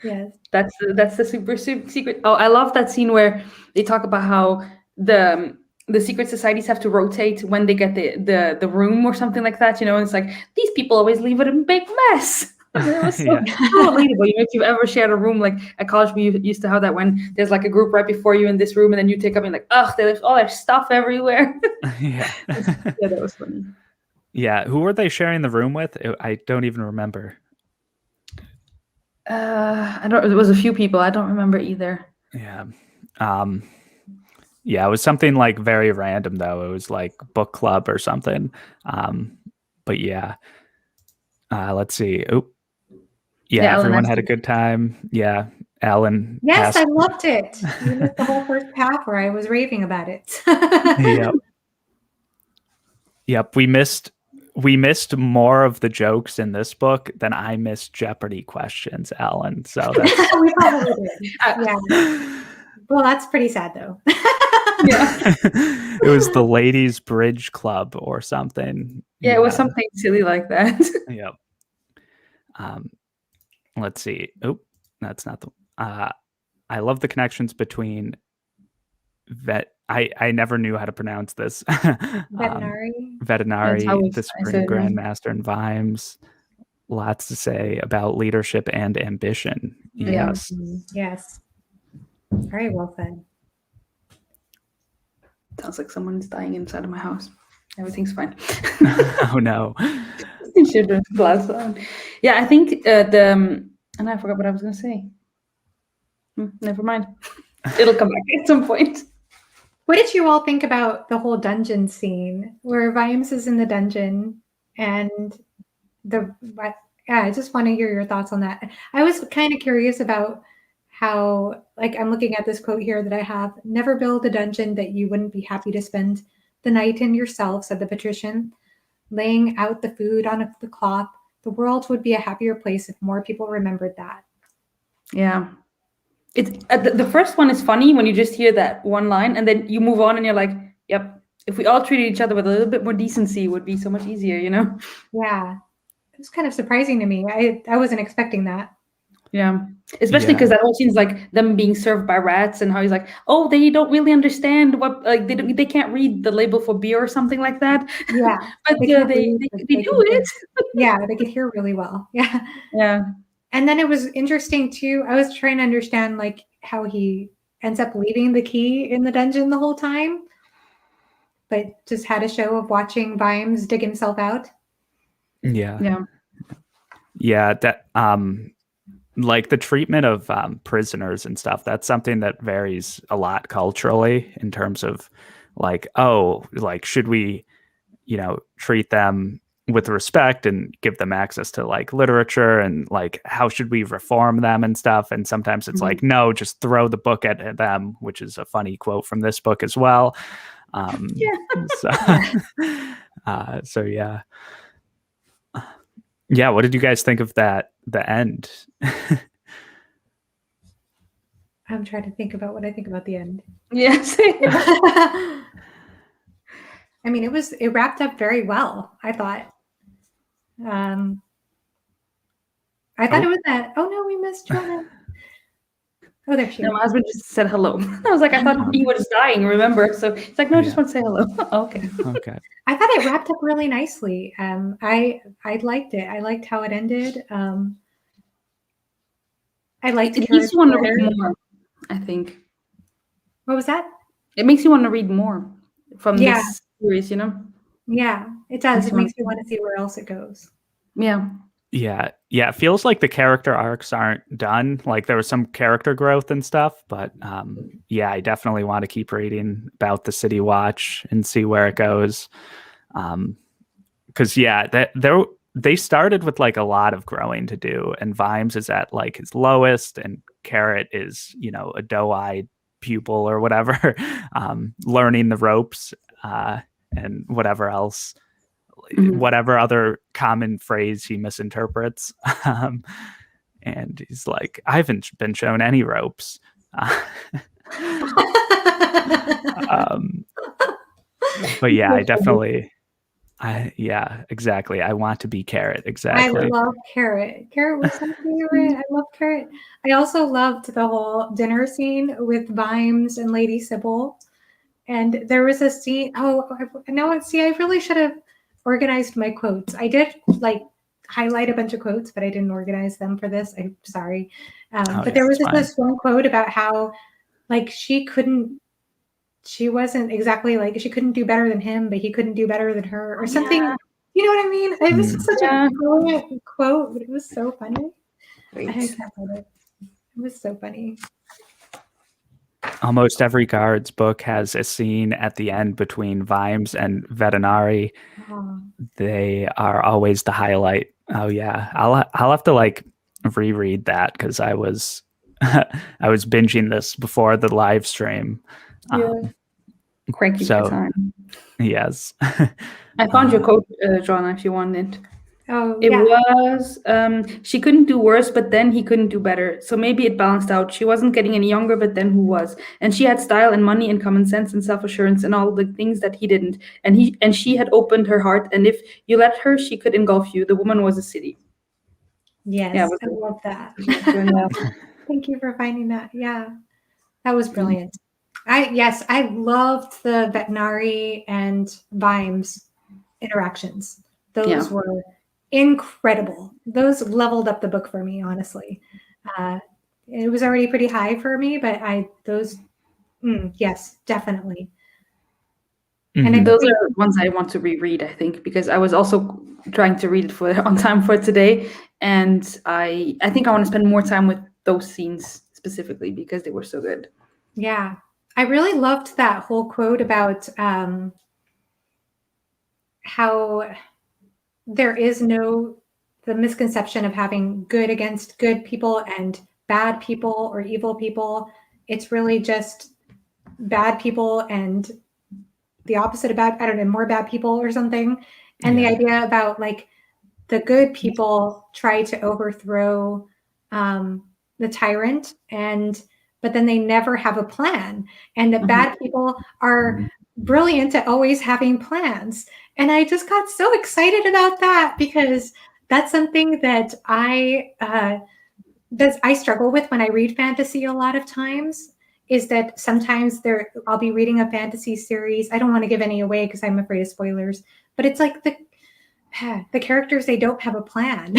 Yes. That's the super secret. Oh, I love that scene where they talk about how the secret societies have to rotate when they get the room or something like that, and it's like these people always leave it in a big mess. It was so relatable. If you've ever shared a room, like at college, we used to have that when there's like a group right before you in this room, and then you take up and like, they left all their stuff everywhere. Yeah, that was funny. Yeah, who were they sharing the room with? I don't even remember. I don't. It was a few people. I don't remember either. Yeah. Yeah, it was something like very random though. It was like book club or something. But yeah. Let's see. Oh. Yeah, everyone had a good time. Yeah. Alan. Yes, I loved it. You missed the whole first half where I was raving about it. Yep. We missed we missed more of the jokes in this book than I missed Jeopardy questions, Alan. So that's We probably did. Yeah. Well, that's pretty sad, though. Yeah. It was the Ladies Bridge Club or something. Yeah, it was something silly like that. Yep. Let's see. Oh, that's not the. I love the connections between I never knew how to pronounce this. Veterinary. Vetinari, the Supreme it. Grandmaster, and Vimes. Lots to say about leadership and ambition. Yeah. Yes. Yes. Very well said. Sounds like someone's dying inside of my house. Everything's fine. Oh no. Children's glass on. Yeah, I think and I forgot what I was going to say. Never mind. It'll come back at some point. What did you all think about the whole dungeon scene where Vimes is in the dungeon and I just want to hear your thoughts on that. I was kind of curious about how, like, I'm looking at this quote here that I have: "Never build a dungeon that you wouldn't be happy to spend the night in yourself," said the patrician, laying out the food on the cloth. "The world would be a happier place if more people remembered that." Yeah. It's the first one is funny when you just hear that one line and then you move on and you're like, yep, if we all treated each other with a little bit more decency, it would be so much easier, you know? Yeah. It was kind of surprising to me. I wasn't expecting that. Yeah. Especially because that whole scene's like them being served by rats and how he's like, oh, they don't really understand what, like, they can't read the label for beer or something like that. Yeah. But they do it. Yeah, they could hear really well. Yeah. Yeah. And then it was interesting too. I was trying to understand like how he ends up leaving the key in the dungeon the whole time, but just had a show of watching Vimes dig himself out. Yeah. Yeah. Yeah. That like the treatment of prisoners and stuff, that's something that varies a lot culturally in terms of like, oh, like, should we, treat them with respect and give them access to like literature, and like how should we reform them and stuff. And sometimes it's like, no, just throw the book at them, which is a funny quote from this book as well. So yeah. Yeah, what did you guys think of the end? I'm trying to think about what I think about the end. Yes. I mean, it wrapped up very well, I thought. I thought it was that. Oh no, we missed Joanna. Oh, there she is. No, my husband just said hello. I was like, I thought he was dying, remember? So it's like, no, I just want to say hello. Okay. Okay. I thought it wrapped up really nicely. I liked it. I liked how it ended. I liked it makes you want to read more, I think. What was that? It makes you want to read more from this series, Yeah, it does. It makes me want to see where else it goes. Yeah. Yeah. It feels like the character arcs aren't done. Like there was some character growth and stuff, but I definitely want to keep reading about the City Watch and see where it goes. Because they started with like a lot of growing to do, and Vimes is at like his lowest, and Carrot is, a doe-eyed pupil or whatever, learning the ropes and whatever else. Whatever other common phrase he misinterprets. And he's like, I haven't been shown any ropes. But yeah, exactly. I want to be Carrot. Exactly. I love Carrot. Carrot was my favorite. I love Carrot. I also loved the whole dinner scene with Vimes and Lady Sybil. And there was a scene. Oh, no, see, I really should have organized my quotes. I did like highlight a bunch of quotes, but I didn't organize them for this. I'm sorry. But there was this one quote about how like she wasn't exactly like, she couldn't do better than him, but he couldn't do better than her or something. Yeah. You know what I mean? It was such a brilliant quote, but it was so funny. I can't find it. It was so funny. Almost every Guards book has a scene at the end between Vimes and Vetinari. They are always the highlight. Oh yeah, I'll have to like reread that because I was I was binging this before the live stream. Cranky for time. Yes. I found your quote, Joanna, if you want it. Oh, It yeah. was, she couldn't do worse, but then he couldn't do better. So maybe it balanced out. She wasn't getting any younger, but then who was? And she had style and money and common sense and self-assurance and all the things that he didn't. And she had opened her heart. And if you let her, she could engulf you. The woman was a city. Yes, Yeah, I love that. she was doing that. Thank you for finding that. Yeah, that was brilliant. I loved the veterinary and Vimes interactions. Those Yeah. were incredible. Those leveled up the book for me, honestly. It was already pretty high for me, but yes, definitely. And I Mhm. think Those are ones I want to reread, I think, because I was also trying to read it on time for today. And I think I want to spend more time with those scenes specifically because they were so good. yeah, I really loved that whole quote about how there is the misconception of having good against good people and bad people or evil people. It's really just bad people and the opposite of bad, I don't know, more bad people or something. And the Yeah. idea about like the good people try to overthrow the tyrant but then they never have a plan. And the bad people are brilliant at always having plans. And I just got so excited about that because that's something that I struggle with when I read fantasy a lot of times. Is that sometimes I'll be reading a fantasy series. I don't want to give any away because I'm afraid of spoilers, but it's like the characters, they don't have a plan.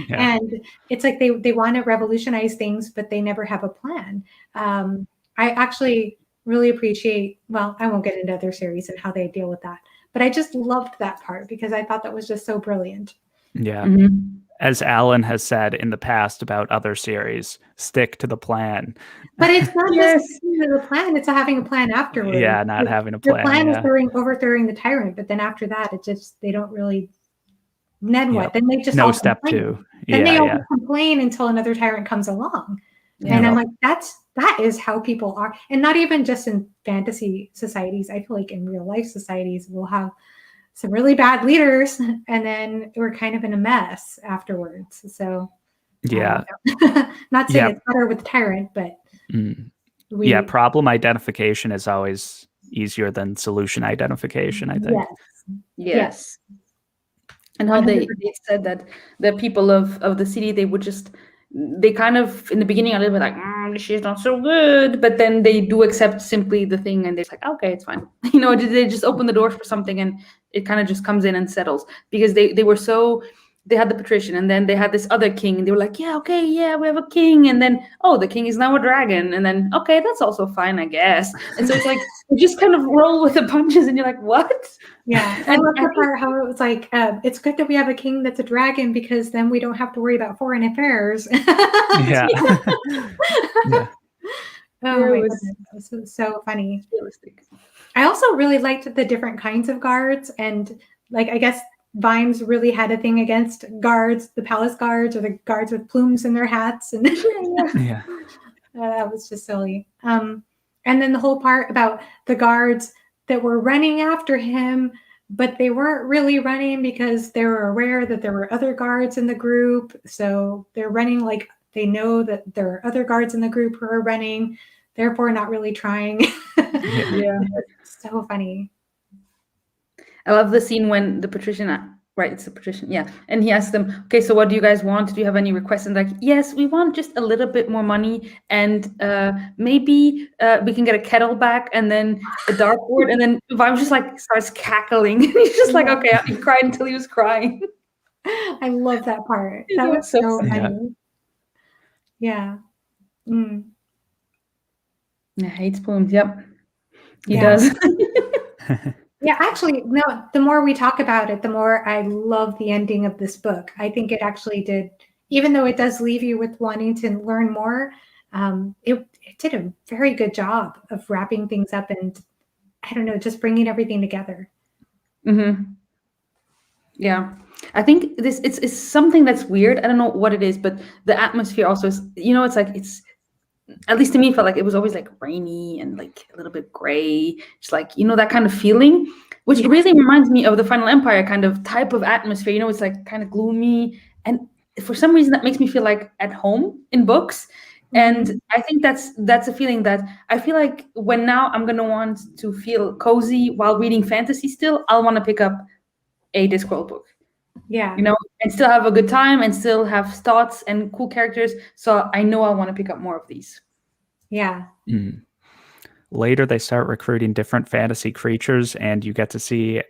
Yeah. And it's like they want to revolutionize things, but they never have a plan. I actually really appreciate, well, I won't get into other series and how they deal with that, but I just loved that part because I thought that was just so brilliant. Yeah. Mhm. As Alan has said in the past about other series, stick to the plan. But it's not Yes. just the plan, it's having a plan afterwards. Yeah, not having a The plan. plan is Yeah. overthrowing the tyrant, but then after that, they don't really, then what? Yep. Then they just No all step complain. two. Then they Yeah. all Yeah. complain until another tyrant comes along. Yeah. And I'm Yep. like, that is how people are. And not even just in fantasy societies. I feel like in real life societies, we'll have some really bad leaders and then we're kind of in a mess afterwards. So Yeah. not saying Yeah. it's better with the tyrant, but Mm. Yeah. Problem identification is always easier than solution identification, I think. Yes. And how they said that the people of the city, they kind of in the beginning a little bit like, she's not so good, but then they do accept simply the thing and they're like, okay, it's fine. They just open the door for something and it kind of just comes in and settles because they were so, they had the patrician and then they had this other king and they were like, yeah, okay, yeah, we have a king. And then, oh, the king is now a dragon. And then, okay, that's also fine, I guess. And so it's like, you just kind of roll with the punches and you're like, what? Yeah, I love the part how it was like, it's good that we have a king that's a dragon because then we don't have to worry about foreign affairs. Yeah. Yeah. Oh my goodness, this was so funny. Realistic. I also really liked the different kinds of guards, and like I guess Vimes really had a thing against guards, the palace guards or the guards with plumes in their hats, and Yeah. that was just silly. And then the whole part about the guards that were running after him, but they weren't really running because they were aware that there were other guards in the group. So they're running like they know that there are other guards in the group who are running, therefore not really trying. Yeah. So funny. I love the scene when the patrician, right? It's the patrician, yeah. And he asks them, okay, so what do you guys want? Do you have any requests? And like, yes, we want just a little bit more money, and maybe we can get a kettle back, and then a dartboard. And then Vimes just like starts cackling, and he's just like, okay, he cried until he was crying. I love that part. Yeah, That was so so funny. Yeah. Yeah, hates plumes. Yep, he Yeah. does. Yeah, actually, no, the more we talk about it, the more I love the ending of this book. I think it actually did, even though it does leave you with wanting to learn more, it did a very good job of wrapping things up and, I don't know, just bringing everything together. Mm-hmm. Yeah, I think it's something that's weird. I don't know what it is, but the atmosphere also is, it's like at least to me, felt like it was always like rainy and like a little bit gray, just like that kind of feeling, which really reminds me of the Final Empire kind of type of atmosphere. It's like kind of gloomy, and for some reason that makes me feel like at home in books. And I think that's a feeling that I feel like when now I'm gonna want to feel cozy while reading fantasy. Still, I'll want to pick up a Discworld book. Yeah. And still have a good time and still have thoughts and cool characters. So I know I want to pick up more of these. Yeah. Later, they start recruiting different fantasy creatures, and you get to see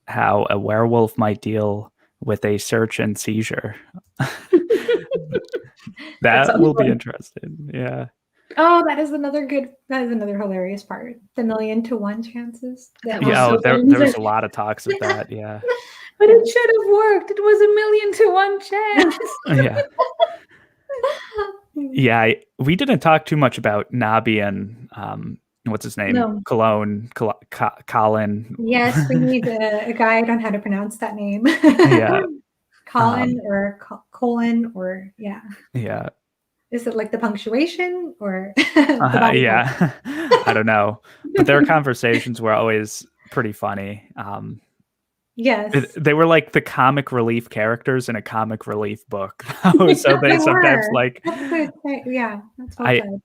how a werewolf might deal with a search and seizure. That will be interesting. Yeah. Oh, that is another hilarious part. The 1,000,000 to 1 chances. There was a lot of talks of that. Yeah. But it should have worked. It was 1,000,000 to 1 chance. Yeah. Yeah. We didn't talk too much about Nabi and what's his name? No. Colin. Yes, we need a guide on how to pronounce that name. Yeah. Colin or colon or yeah. Yeah. Is it like the punctuation or yeah. I don't know. But their conversations were always pretty funny. Yes. They were like the comic relief characters in a comic relief book. So they sometimes like yeah, that's well said.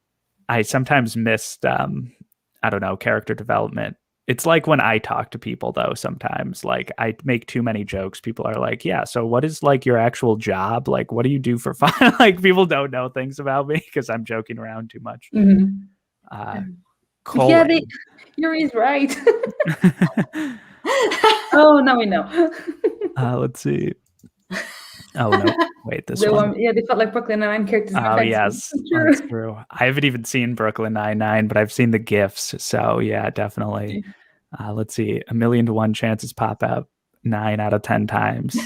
I sometimes missed I don't know, character development. It's like when I talk to people though, sometimes like I make too many jokes. People are like, yeah, so what is like your actual job? Like, what do you do for fun? Like people don't know things about me because I'm joking around too much. Yeah, Yuri's right. Oh, now we know. Let's see. Oh no! Wait, this one. Yeah, they felt like Brooklyn Nine-Nine characters. Oh yes, that's true. I haven't even seen Brooklyn Nine-Nine, but I've seen the GIFs. So yeah, definitely. Let's see. 1,000,000 to 1 chances pop up 9 out of 10 times.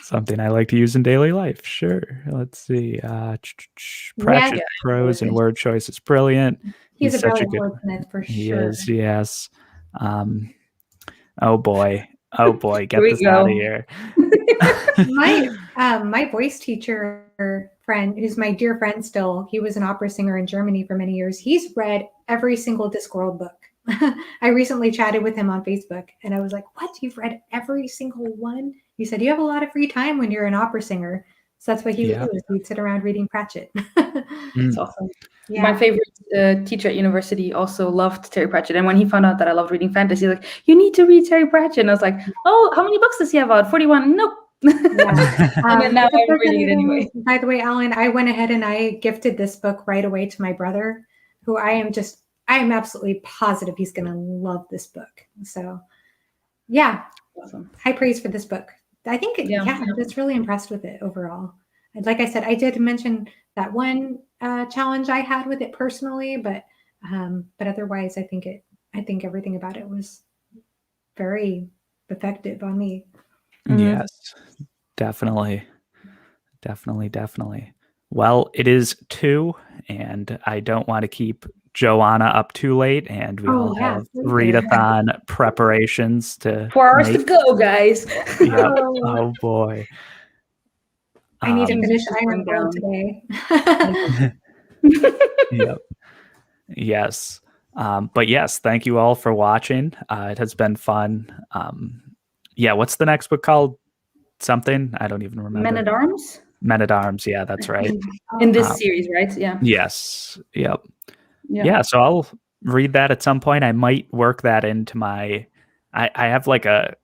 Something I like to use in daily life. Sure. Let's see. Pratchett prose and word choice is brilliant. He's such a good wordsmith for sure. He is. Yes. Oh boy, get this out of here. My voice teacher friend, who's my dear friend still, he was an opera singer in Germany for many years. He's read every single Discworld book. I recently chatted with him on Facebook and I was like, what? You've read every single one? He said, you have a lot of free time when you're an opera singer. So that's what he would do. He'd sit around reading Pratchett. That's awesome. Yeah. My favorite teacher at university also loved Terry Pratchett. And when he found out that I loved reading fantasy, he was like, you need to read Terry Pratchett. And I was like, oh, how many books does he have out? 41? Nope. Yeah. And then now I'm reading it anyway. By the way, Alan, I went ahead and I gifted this book right away to my brother, who I am absolutely positive he's going to love this book. So yeah, awesome. High praise for this book. I think, I'm just really impressed with it overall. And like I said, I did mention that one challenge I had with it personally, but otherwise, I think everything about it was very effective on me. Yes, definitely. Well, it is 2, and I don't want to keep Joanna up too late, and we all have readathon preparations to 4 hours to go, guys. Yep. Oh boy. I need to finish Iron World today. Yep. Yes. But yes, thank you all for watching. It has been fun. What's the next book called? Something? I don't even remember. Men-at-Arms? Men-at-Arms, yeah, that's right. In this series, right? Yeah. Yes. Yep. Yeah, so I'll read that at some point. I might work that into my I have like a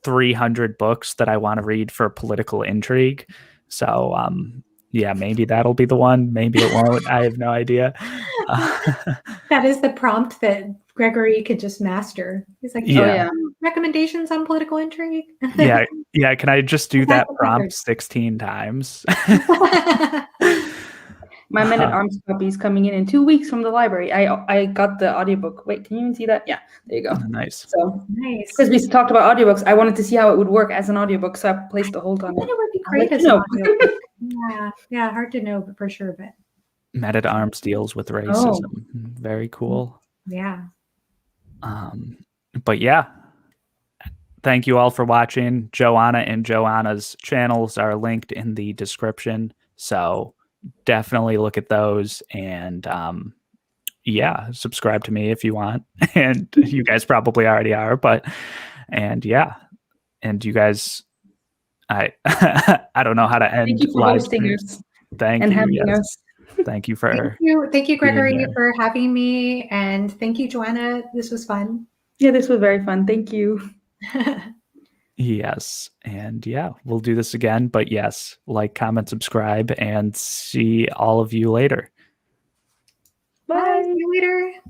300 books that I want to read for political intrigue. So maybe that'll be the one. Maybe it won't. I have no idea. That is the prompt that Gregory could just master. He's like, recommendations on political intrigue. Yeah. Can I just do that prompt 16 times? My Men-at-Arms copy is coming in 2 weeks from the library. I got the audiobook. Wait, can you even see that? Yeah, there you go. Nice. So nice. Because we talked about audiobooks, I wanted to see how it would work as an audiobook, so I placed a hold on it. It would be great as an audiobook. Yeah, hard to know, but for sure. But Men-at-Arms deals with racism. Very cool. Yeah. But yeah. Thank you all for watching. Joanna and Joanna's channels are linked in the description. So definitely look at those, and yeah, subscribe to me if you want. And you guys probably already are, but and yeah, and you guys, I I don't know how to end Thank you for live hosting streams. us Thank and you. having Yes. us. Thank you for Thank you, being Gregory, here. for having me, and thank you, Joanna. This was fun. Yeah, this was very fun. Thank you. Yes. And yeah, we'll do this again. But yes, like, comment, subscribe, and see all of you later. Bye. See you later.